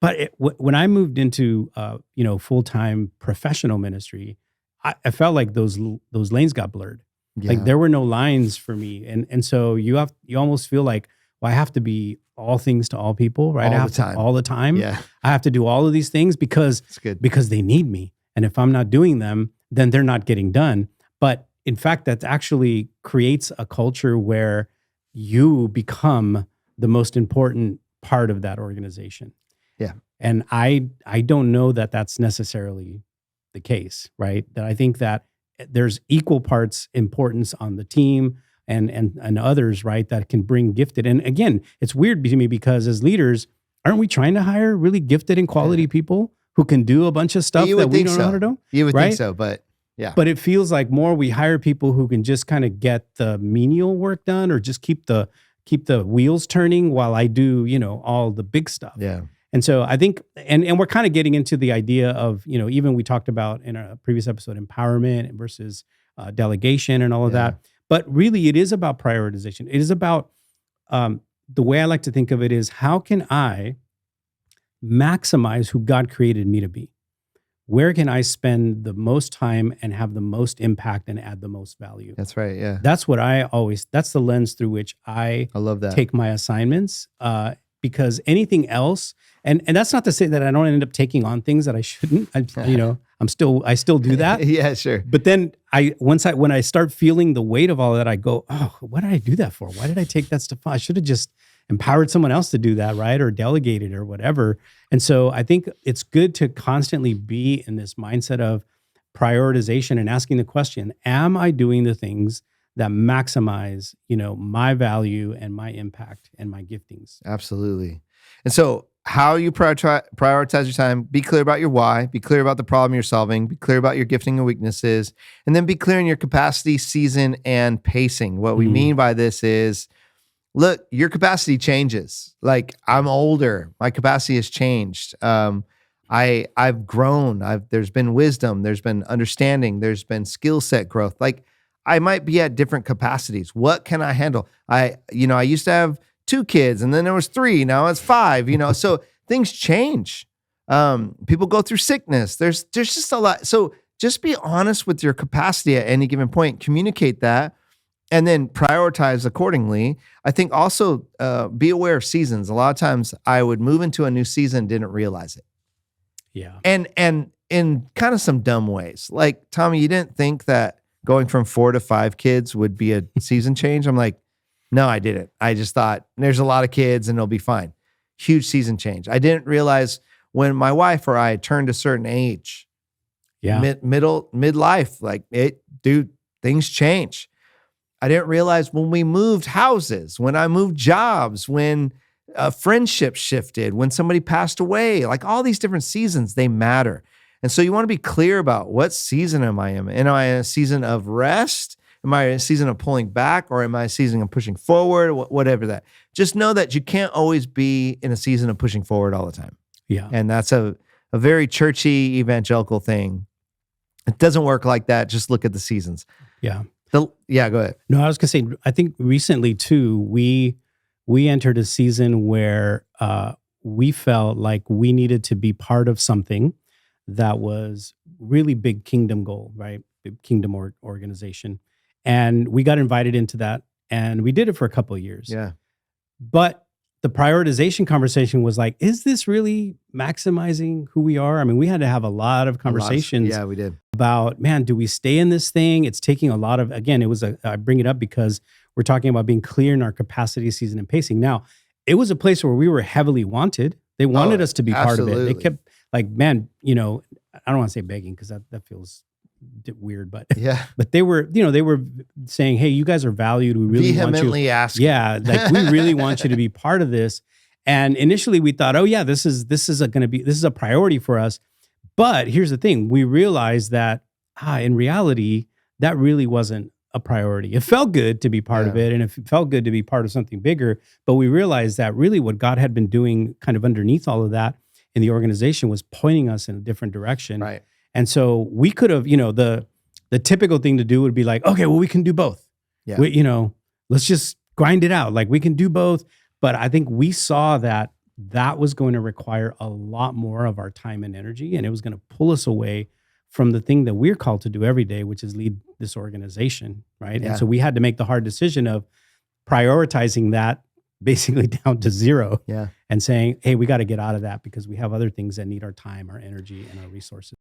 But when I moved into full-time professional ministry, I felt like those lanes got blurred. Like Yeah. there were no lines for me, and so you almost feel like, well, I have to be all things to all people, right? All I the have time. to all the time. Yeah. I have to do all of these things because It's good. they need me, and if I'm not doing them, then they're not getting done. But in fact, that actually creates a culture where you become the most important part of that organization. Yeah. And I don't know that that's necessarily the case, right? That I think that there's equal parts importance on the team and others, right, that can bring gifted. And again, it's weird to me because as leaders, aren't we trying to hire really gifted and quality people who can do a bunch of stuff You that would we think don't know how so. to do? You would right? think so, but yeah. But it feels like more we hire people who can just kind of get the menial work done or just keep the wheels turning while I do, all the big stuff. Yeah. And so I think, and we're kind of getting into the idea of, even we talked about in a previous episode, empowerment versus delegation and all of that. But really it is about prioritization. It is about, the way I like to think of it is, how can I maximize who God created me to be? Where can I spend the most time and have the most impact and add the most value? That's right. Yeah. That's what that's the lens through which I love that. take my assignments, because anything else, and that's not to say that I don't end up taking on things that I shouldn't. I still do that. Yeah, sure. But then when I start feeling the weight of all of that, I go, oh, what did I do that for? Why did I take that stuff on? I should have just empowered someone else to do that, right? Or delegated or whatever. And so I think it's good to constantly be in this mindset of prioritization and asking the question, am I doing the things that maximize, my value and my impact and my giftings? Absolutely. And so how you prioritize your time, be clear about your why, be clear about the problem you're solving, be clear about your gifting and weaknesses, and then be clear in your capacity, season, and pacing. What we mean by this is, look, your capacity changes. Like, I'm older, my capacity has changed. I've grown. There's been wisdom, there's been understanding, there's been skill set growth. Like, I might be at different capacities. What can I handle? I used to have 2 kids and then there was 3, now it's 5, so things change. People go through sickness. There's just a lot. So just be honest with your capacity at any given point, communicate that, and then prioritize accordingly. I think also be aware of seasons. A lot of times I would move into a new season, didn't realize it. Yeah. And in kind of some dumb ways. Like, Tommy, you didn't think that going from 4 to 5 kids would be a season change? I'm like, no, I didn't. I just thought there's a lot of kids and it'll be fine. Huge season change. I didn't realize when my wife or I turned a certain age, midlife, like things change. I didn't realize when we moved houses, when I moved jobs, when friendships shifted, when somebody passed away, like all these different seasons, they matter. And so you want to be clear about, what season am I in? Am I in a season of rest? Am I in a season of pulling back? Or am I in a season of pushing forward? Whatever that. Just know that you can't always be in a season of pushing forward all the time. Yeah. And that's a very churchy evangelical thing. It doesn't work like that. Just look at the seasons. Yeah. Go ahead. No, I was gonna say, I think recently too, we entered a season where we felt like we needed to be part of something that was really big kingdom goal, right? Big kingdom organization. And we got invited into that, and we did it for a couple of years. Yeah. But the prioritization conversation was like, is this really maximizing who we are? I mean, we had to have a lot of conversations. Yeah, we did. About, man, do we stay in this thing? It's taking a lot of, again, I bring it up because we're talking about being clear in our capacity, season, and pacing. Now, it was a place where we were heavily wanted. They wanted us to be part of it. They kept like, man, I don't want to say begging because that feels weird, but yeah, but they were saying, hey, you guys are valued. We really vehemently want you. asking. Yeah, like we really want you to be part of this. And initially we thought, oh yeah, this is a priority for us. But here's the thing: we realized that in reality, that really wasn't a priority. It felt good to be part of it, and it felt good to be part of something bigger. But we realized that really what God had been doing, kind of underneath all of that in the organization, was pointing us in a different direction. Right. And so we could have, the typical thing to do would be like, okay, well, we can do both. Yeah. Let's just grind it out. Like, we can do both. But I think we saw that that was going to require a lot more of our time and energy, and it was going to pull us away from the thing that we're called to do every day, which is lead this organization, right? Yeah. And so we had to make the hard decision of prioritizing that basically down to zero Yeah. and saying, hey, we got to get out of that because we have other things that need our time, our energy, and our resources.